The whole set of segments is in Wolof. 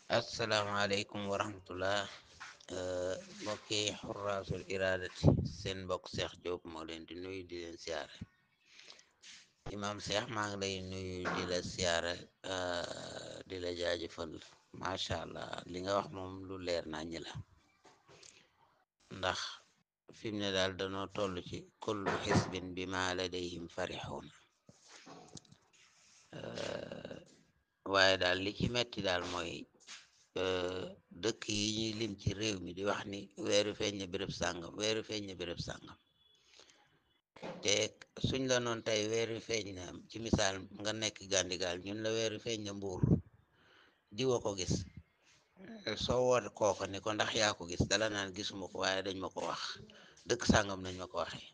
asalaamaaleykum wa rahmatullah mbokki xuraasul iraadati seen mbokk Cheikh Diop moo leen di nuyu di leen siyaare. Imaam Cheikh maa ngi lay nuyu di la siyaare, di la jaajëfal. Macha allah li nga wax moom lu leer naññ la, ndax fi mu ne daal danoo toll ci kullu xisbin bi ma ladayhim farixuun. Waaye daal li ci metti daal mooy dëkk yi ñuy lim ci réew mi di wax ni weeru feeñ na béréb sàngam, weeru feeñ na béréb sàngam, te suñ la noon tey weeru feeñ na ci misaal nga nekk Gàndigaal ñun la weeru feeñ na Mbuur, diwa ko gis. Soo woot kooko ni ko ndax yaa ko gis, dala naan gisuma ko waaye dañ ma ko wax, dëkk sàngam nañ ma ko waxee.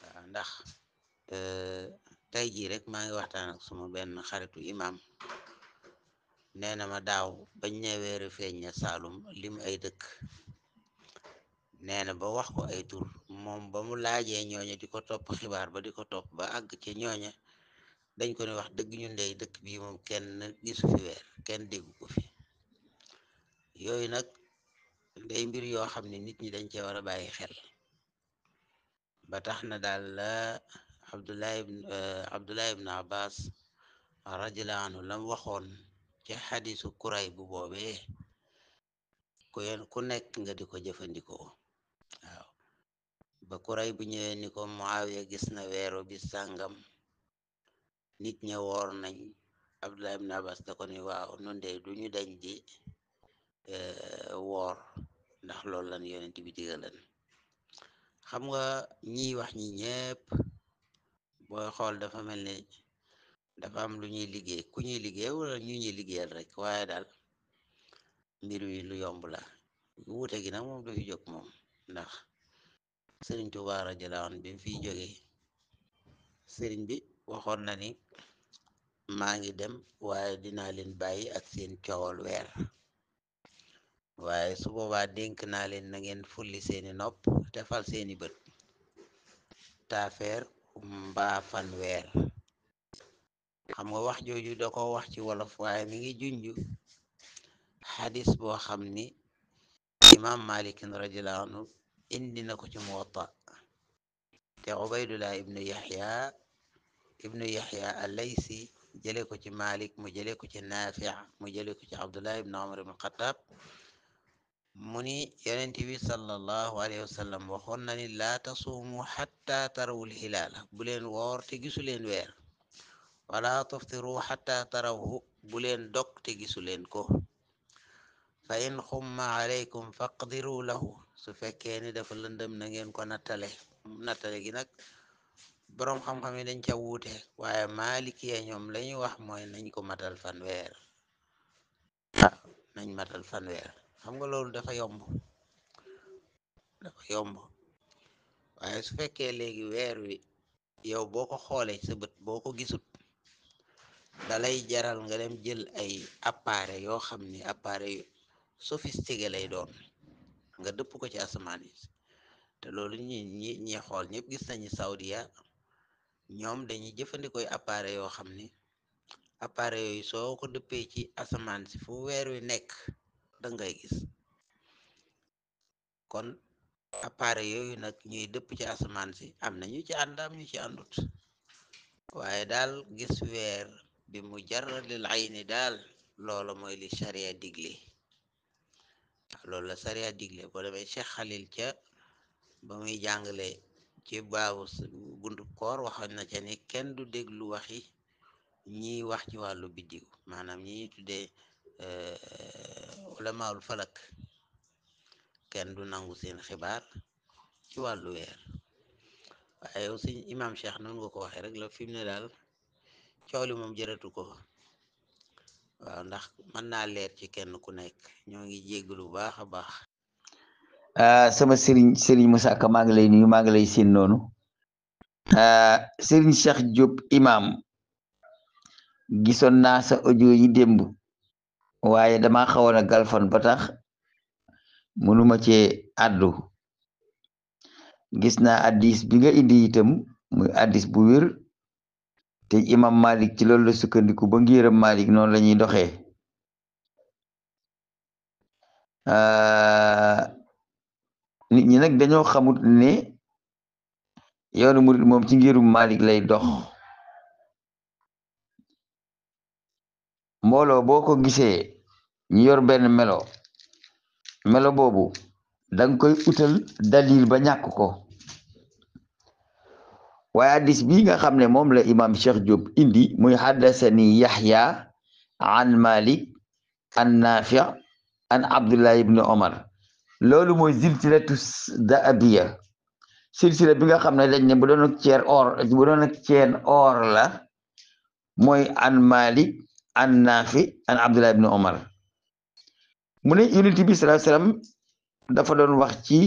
waaw ndax tey jii rek maa ngi waxtaan ak suma benn xaritu imam, nee na ma daaw bañ ne weeru feeñ na Saalum lim ay dëkk, nee na ba wax ko ay tur, moom ba mu laajee ñooña di ko topp xibaar ba di ko topp ba àgg ci ñooña, dañ ko ne wax dëgg ñu ndey dëkk bii moom kenn gisu fi weer, kenn déggu ko fi. Yooyu nag day mbir yoo xam ne nit ñi dañ cee war a bàyyi xel. ba tax na daal la Abdullah ibn Abbas radiyallahu anhu lam waxoon ci xadisu kuray bu boobee, ku nekk nga di ko jëfandikoo. waaw ba kuray bu ñëwee ni ko Muawiya gis na weero bi sàngam, nit ña woor nañ. Abdullah ibn Abbas da ko ni waaw nun de duñu dañ di woor, ndax loolu lan yonent bi digalan. xam nga ñiy wax ñi ñépp booy xool dafa mel ni dafa am lu ñuy liggéey, ku ñuy liggéey wala ñu ñuy liggéeyal rek, waaye daal mbir wi lu yomb la. wuute gi nag moom du fi jóg moom, ndax sëriñ Tuubaa radiyallaahu anhu bi mu fiy jógee, sëriñ bi waxoon na ni maa ngi dem waaye dinaa leen bàyyi ak seen coowal weer, waaye su boobaa dénk naa leen na ngeen fulli seeni nopp te fal seeni bët, taafeer mbaa fan weer. xam nga wax jooju da ko wax ci wolof, waaye mi ngi junju xadis boo xam ni imaam malikin radiyallahu anhu indi na ko ci Muwatta, te Ubaydullah ibnu Yaxya al-Laysi jële ko ci Malik, mu jële ko ci Naafi, mu jële ko ci Abdullah ibnu Umar ibn Xattaab, mu ni yonent bi sallallahu alayhi wa sallam waxoon na ni laa tasuumu xatta tarawul hilaala, bu leen woor te gisu leen weer, wala tuftiru xatta tarawhu, bu leen dog te gisu leen ko. fa in xumma alaykum faqdiru lahu, su fekkee ni dafa lëndëm na ngeen ko nattale gi nag boroom xam-xam yi dañ ca wuute, waaye maalikiya ñoom lañu wax mooy nañ ko matal fanweer. nañ matal fanweer. xam nga loolu dafa yomb, waaye su fekkee léegi weer wi yow boo ko xoolee sa bët boo ko gisut, dalay jaral nga dem jël ay appareil yoo xam ni appareil yu sophistiqué lay doon, nga dëpp ko ci asamaan yi. te loolu ñi xool ñëpp gis nañu Saudiya, ñoom dañuy jëfandikoo appareil yoo xam ni appareil yooyu soo ko dëppee ci asamaan si fu weer wi nekk da ngay gis. kon appareil yooyu nag ñuy dëpp ci asamaan si am na ñu ci ànd, am ñu ci àndut, waaye daal gis weer bi mujarradil ayni daal loola mooy li sharia digle. loolu la sharia digle. boo demee Cheikh Khalil ca ba muy jàngale ci baabu buntu koor waxoon na ca ni kenn du déglu waxi ñiy wax ci wàllu biddiw, maanaam ñi ñuy tuddee ulamaul falak, kenn du nangu seen xibaar ci wàllu weer. waaye yow suñ imam Cheikh noonu nga ko waxee rek la, fi mu ne daal coow li moom jëratu ko. waaw ndax mën naa leer ci kenn ku nekk. ñoo ngi jéggalu bu baax a baax. sama sëriñ Moussa Ka maa ngi lay nuyu, maa ngi lay seen noonu. sëriñ Cheikh Diop imam, gisoon naa sa audio yi démb, waaye dama xawoon a galfan ba tax mënuma cee àddu. gis naa addis bi nga indi itam muy addis bu wér, te imam Malik ci loolu la sukkandiku ba ngiram Malik noonu la ñuy doxee nit ñi nag dañoo xamut ne yoonu murid moom ci ngirum Malik lay dox mbooloo boo ko gisee ñu yor benn melo boobu danga koy utal dalil ba ñàkk ko waaye hadis bi nga xam ne moom la imam Cheikh Diop indi muy haddasani Yahya an Malik an Nafi an Abdullah ibn Omar loolu mooy silsilatu dahabiya silsila bi nga xam ne dañ ne bu doon ak ceen or la mooy an Malik an Nafi an Abdullah ibn Omar mu ne yonent bi sallallahu alayhi wasallam dafa doon wax ci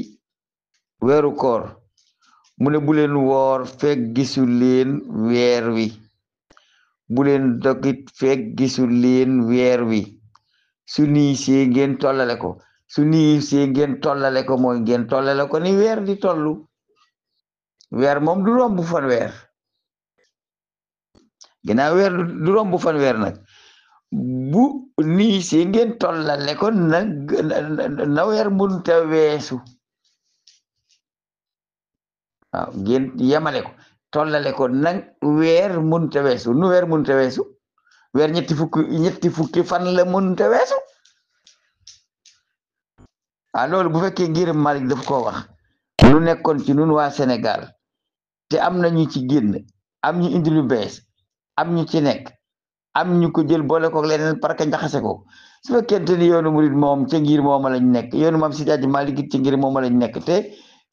weeru koor mu ne bu leen woor fekk gisul leen weer wi bu leen dogit fekk gisul leen weer wi su niisee ngeen tollale ko su niisee ngeen tollale ko mooy ngeen tollale ko ni weer di tollu weer moom du romb fanweer ginnaaw weer du romb fanweer nag bu niisee ngeen tollale ko na weer munta weesu waaw ngeen yemale ko tollale ko nag weer munta weesu nu weer munta weesu weer ñetti fukki fan la munta weesu loolu bu fekkee ngirum Malik daf koo wax lu nekkoon ci nun waa Sénégal te am na ñu ci génn am ñu indi lu bees am ñu ci nekk am ñu ko jël boole ko leneen parce que njaxase ko su fekkente ni yoonu murid moom ca ngir mooma lañ nekk yoonu maam Seydi Hadji Malick ci ngir mooma lañ nekk te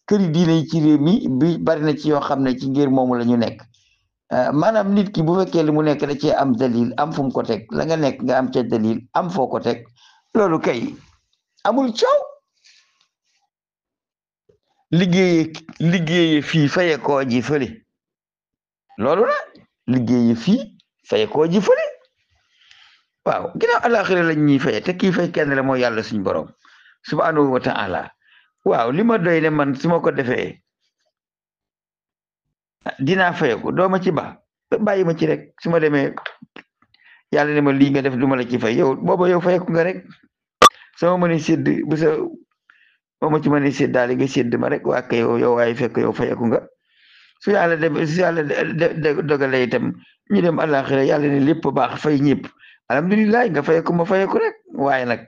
këri diine yi ci réew mi bi bari na ci yoo xam ne ci ngir moomu la ñu nekk maanaam nit ki bu fekkee li mu nekk da cee am dalil am fu mu ko teg la nga nekk nga am ca dalil am foo ko teg loolu amul coow liggéeye fii faye koo ji fële loolu la liggéeye fii faye koo ji fële waaw ginnaaw alaxira lañ ñuy faye te kii fay kenn la mooy yàlla suñ borom subhanahu wa ta'ala waaw li ma doy ne man su ma ko defee dinaa fayeku dooma ci bàyyi ma ci rek su ma demee yàlla ne ma lii nga def du ma la ci fay yow booba yow fayeku nga rek sama mëni sédd bu sa boo ma ci mëni sédd daal nga sédd ma rek waa kay yow waaye fekk yow fayeku nga su yàlla dogale itam ñu dem àlaxira yàlla ne lépp baax fay ñëpp alhamdulilah nga fayeku ma fayeku rek waaye nag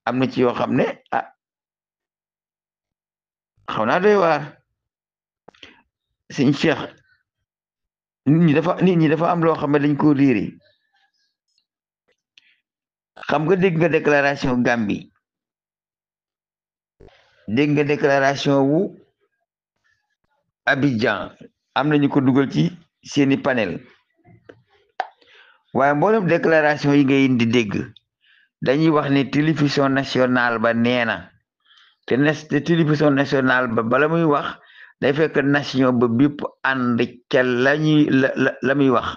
am na ci yoo xam ne xaw naa doy waar sëñ Cheikh nit ñi dafa am loo xam ne dañ ko réeri xam nga dégg nga déclaration Gambie dégg nga déclaration wu Abidjan am nañu ko dugal ci seeni panel waaye mboolem déclaration yi ngay indi dégg dañuy wax ne télévision nationale ba nee na te télévision nationale ba bala muy wax day fekk nation ba bépp ànd ca la muy wax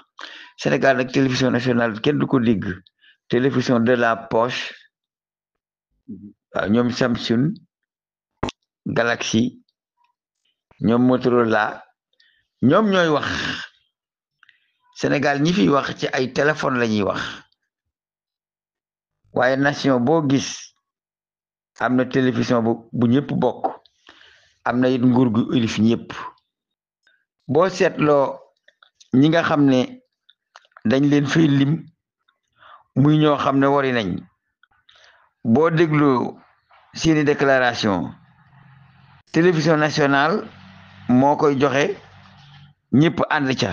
Sénégal nag télévision nationale kenn du ko dégg télévision de la poche waaw ñoom Samsung Galaxy ñoom Motorola ñoom ñooy wax Sénégal ñi fiy wax ci ay téléphone la ñuy wax waaye nation boo gis am na télévision bu ñëpp bokk am na it nguur gu ilif ñëpp boo seetloo ñi nga xam ne dañ leen fay lim muy ñoo xam ne wari nañ boo déglu seeni déclaration télévision nationale moo koy joxe ñëpp ànd ca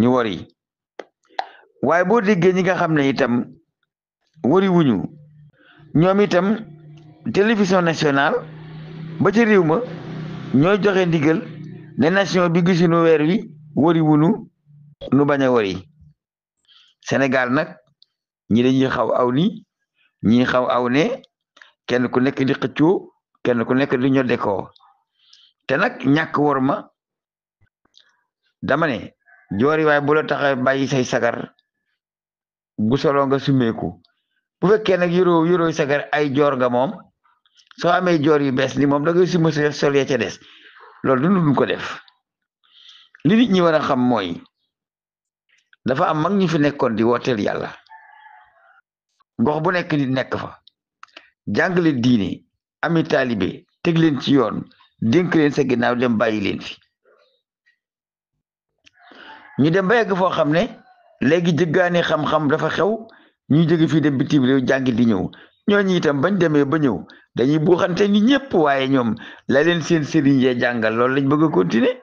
ñu wari waaye boo déggee ñi nga xam ne itam wari wuñu ñoom itam télévision nationale ba ca réew ma ñooy joxe ndigal ne nation bi gisuñu weer wi wari wunu nu bañ a wari Sénégal nag ñi dañuy xaw aw ni ñi xaw aw ne kenn ku nekk di xëccoo kenn ku nekk di ñodde ko te nag ñàkk war ma dama ne joori waaye bu la tax bàyyi say sagar bu solo nga sumeeku bu fekkee nag yorooy sagar ay joor nga moom soo amee joor yu bees ni moom da ngay suma sol ya ca des loolu duñ ko def li nit ñi war a xam mooy dafa am mag ñu fi nekkoon di wooteel yàlla gox bu nekk nit nekk fa jàngale diine ami taalibe teg leen ci yoon dénk leen sa ginnaaw dem bàyyi leen fi ñu dem ba yegg foo xam ne léegi jëggaani xam-xam dafa xew ñuy jóge fii dem bitim réew jàngi di ñëw ñooñu itam bañ demee ba ñëw dañuy buuxante ni ñëpp waaye ñoom la leen seen sëriñ yee jàngal loolu lañ bëgg a continuer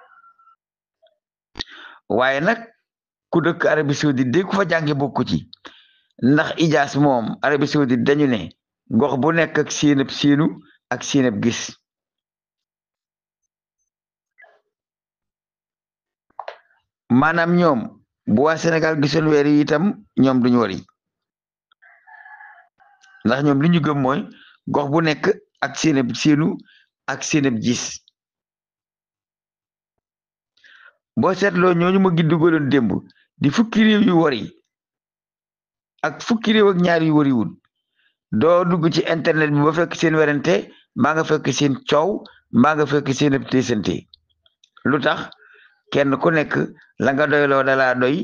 waaye nag ku dëkk Arabie Saoudite de ku fa jànge bokku ci ndax ijaas moom Arabie Saoudite dañu ne gox bu nekk ak seenab seenu ak seenab gis maanaam ñoom bu waa Sénégal gisoon weer yi itam ñoom duñu wari ndax ñoom li ñu gëm mooy gox bu nekk ak seenab seenu ak seenab gis boo seetloo ñooñu ma giddugaloon démb di fukki réew yu wari ak fukki réew ak ñaar yu wariwul doo dugg ci internet bi ba fekk seen werante mbaa nga fekk seen coow mbaa nga fekk seen ab téesante lu tax kenn ku nekk la nga doyloo dalaa doy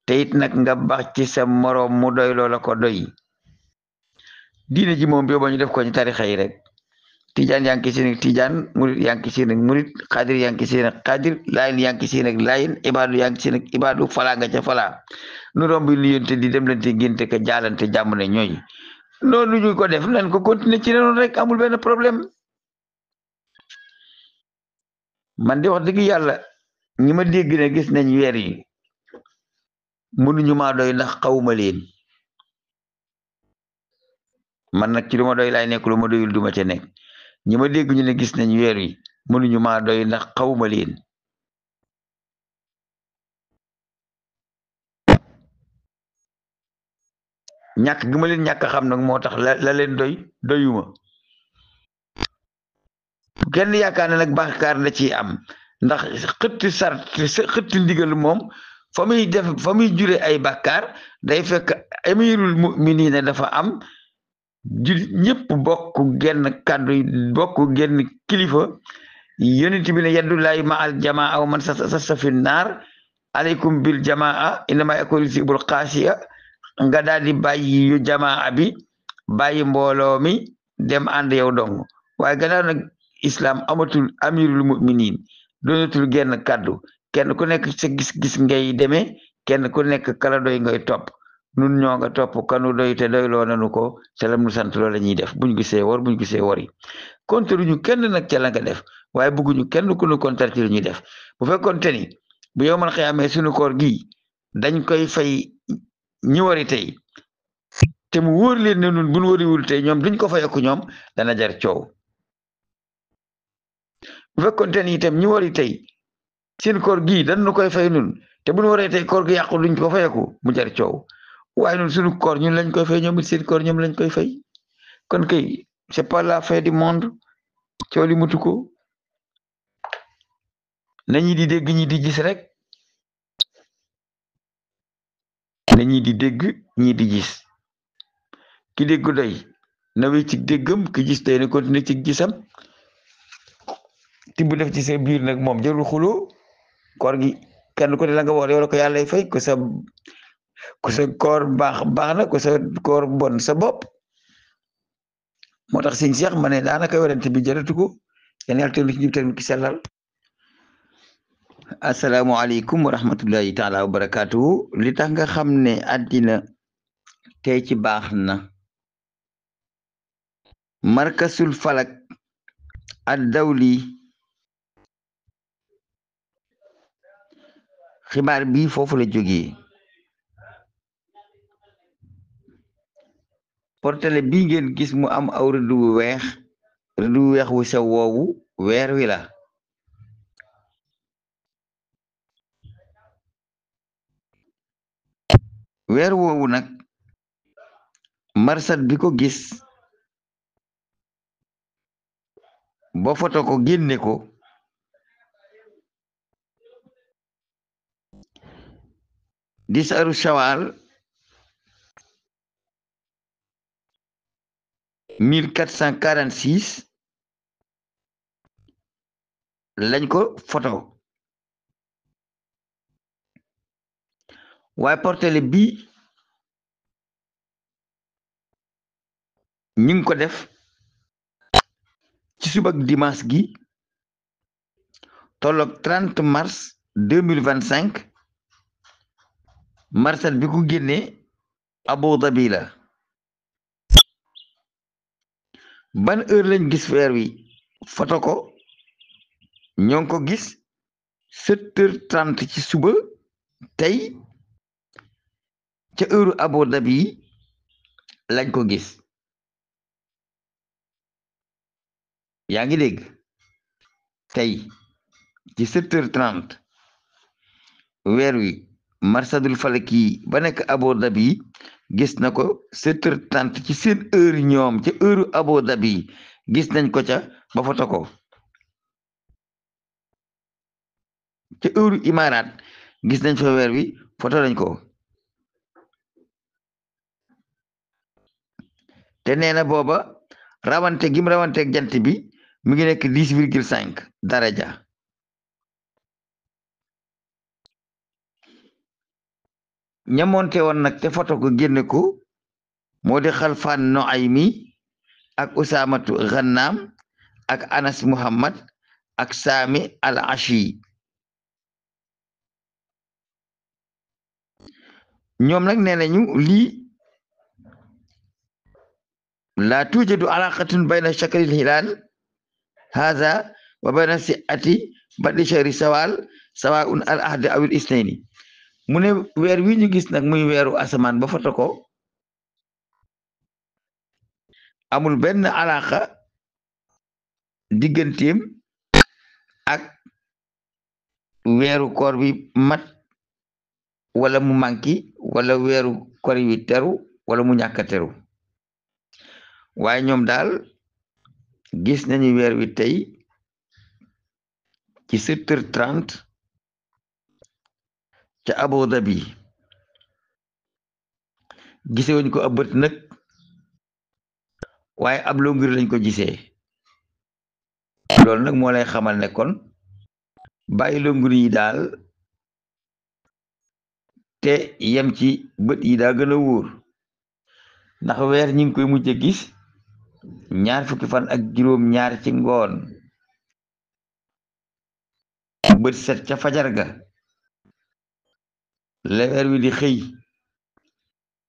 te it nag nga bax ci sa moroom mu doyloo la ko doy diine ji moom booba ñu def ko ñu tarixa yi rek tijaan yaa ngi seen ak tijaan murit yaa ngi seen ak murit xaadir yaa ngi seen ak xaadir laayin yaa ngi seen ak laayin ibaadu yaa ngi seen ak ibaadu falaa nga ca falaa nu romb nu yonte di dem lante ngénte ka jaalante jàmm ne ñooy noonu ñu ko def nañ ko continuer ci noonu rek amul benn problème man di wax dëgg yàlla ñi ma dégg ne gis nañ weer yi mënuñu maa doy ndax xawuma leen man nag ci lu ma doy laay nekk lu ma doyul duma ca nekk ñi ma dégg ñu ne gis nañ weer yi mënuñu maa doy ndax xawuma leen ñàkk gi ma leen ñàkk xam nag moo tax la leen doyuma kenn yaakaar ne nag bàkkaar da ciy am ndax xëtt ndigal moom fa muy jure ay bàkkaar day fekk amirul mu'miniina dafa am jullit ñëpp bokk genn kàddu bokk genn kilifa yonent bi ne yadullahi ma al jamaa aw man sa fi naar aleykum bil jamaa innama yakunu sibul xaasiya nga daal di bàyyi yu jamaa bi bàyyi mbooloo mi dem ànd yow dong waaye gannaaw nag islam amatul amirul muminin doonatul genn kàddu kenn ku nekk sa gis-gis ngay demee kenn ku nekk kala doy ngay topp nun ñoo nga topp kanu doy te doyloo nanu ko ca lam nu sant loolu la ñuy def buñ gisee buñ gisee wari kontaru ñu kenn nag ca la nga def waaye bëgguñu kenn ku nu kontar ci lu ñuy def bu fekkoon te ni bu yow man xëyamee suñu koor gi dañ koy fay ñi wari tey te mu wóor leen ne nun buñ wariwul tey ñoom duñ ko fayeku ñoom dana jar coow bu fekkoon te ni itam ñi wari tey seen koor gi dañ nu koy fay nun te buñ waree tey koor gi yàqu duñ ko fayeku mu jar coow waaye ñun suñu koor ñun lañ koy fay ñoom it seen koor ñoom lañ koy fay kon kay c'est pas la fin du monde coow li mutu ko nañi di dégg ñi di gis rek nañi di dégg ñi di gis ki dégg doy na wéy ci déggam ki gis doy na continuer ci gisam tibb def ci sa biir nag moom jarul xuloo koor gi kenn ku ne la nga woor yow la ko yàlla fay ko sa koor baax na ko sa koor bon sa bopp moo tax sëñ Cheikh ma ne daanaka werante bi jaratu ko yéen yàlla teel ci jub teel ki sellal asalaamualeykum wa rahmatullahi taala wa barakaatu li tax nga xam ne àddina tey ci baax na markasul falak ad dawli xibaar bi foofu la jógee portale bi ngeen gis mu am aw rëdd wu weex wu sew woowu weer wi la weer woowu nag marsat bi ko gis ba foto ko génne ko di saru shawal 1446 lañ ko foto waaye portele bi ñu ngi ko def ci subak dimanche gi tolloog 30 mars 2025 marsat bi ku génnee Abu Dhabi la. ban heure lañ gis weer wi foto ko ñoo ngi ko gis 7h30 ci suba tey ca heure Abu Dhabi lañ ko gis. yaa ngi dégg tey ci 7h30 weer wi marsadul falaki ba nekk Abu Dhabi gis na ko 7h30 ci seen heure ñoom ca heure Abu Dhabi gis nañ ko ca ba foto ko. ca heure Imaaraat gis nañ fa weer wi foto nañ ko. te nee na booba rawante gim rawanteeg jant bi mu ngi nekk 10,5 daraja. ñamoonte woon nag te foto ko génne ko moo di Xalfaan Noaymi ak Usaamatu Gannaam ak Anas Muhammad ak Saami al Ashi. ñoom nag nee nañu lii laa tuujadu alaqatun bayna shakril hilaal haza wa bayna siati badi shahri sawaun al ahdi awil isnayni. mu ne weer wi ñu gis nag muy weeru asamaan ba foto ko amul benn alaqa digganteem ak weeru koor bi mat wala mu manki wala weeru koor wi teru wala mu ñàkk a teru. waaye ñoom daal gis nañu weer wi tey ci 7h30 ca Abu Dhabi. gisewuñ ko ab bët nag waaye ab longir lañ ko gisee. loolu nag moo lay xamal ne kon bàyyi longir yi daal te yem ci bët yi daa gën a wóor ndax weer ñi ngi koy mujj a gis 20 fan ak juróom-ñaar ci ngoon bët set ca fajar ga la weer wi di xëy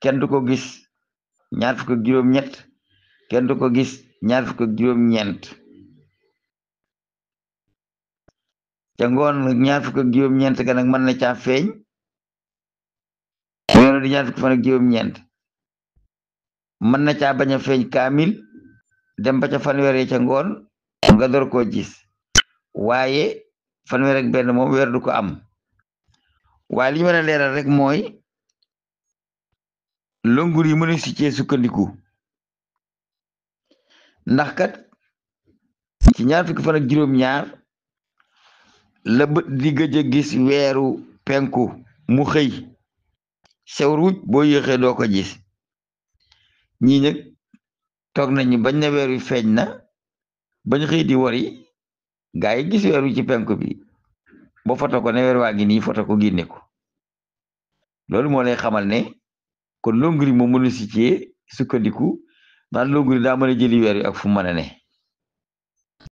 kenn du ko gis 20 ak juróom-ñett kenn du ko gis 20 ak juróom-ñeent ca ngoon 20 ak juróom-ñeent ga nag mën na caa feeñ mu yoonu di 20 fan ak juróom-ñeent mën na caa bañ a feeñ kaamil dem ba ca fanweer ca ngoon nga door koo gis waaye fanweer ak benn moom weer du ko am. waaye li ñu war a leeral rek mooy longur yi mënu si cee sukkandiku ndax kat ci 20 fan ak juróom-ñaar la bët di gëj a gis weeru penku mu xëy sew ruuj boo yéexee doo ko gis. ñii nag toog nañu bañ na weer wi feeñ na bañ xëy di wari gaa yi gis weer wi ci penku bi ba foto ko ne weer waa ngi nii foto ko génne ko. loolu moo lay xamal ne kon longuri moom mënu si cee sukkandiku ndax longuri daa mën a jëli weer wi ak fu mën a ne.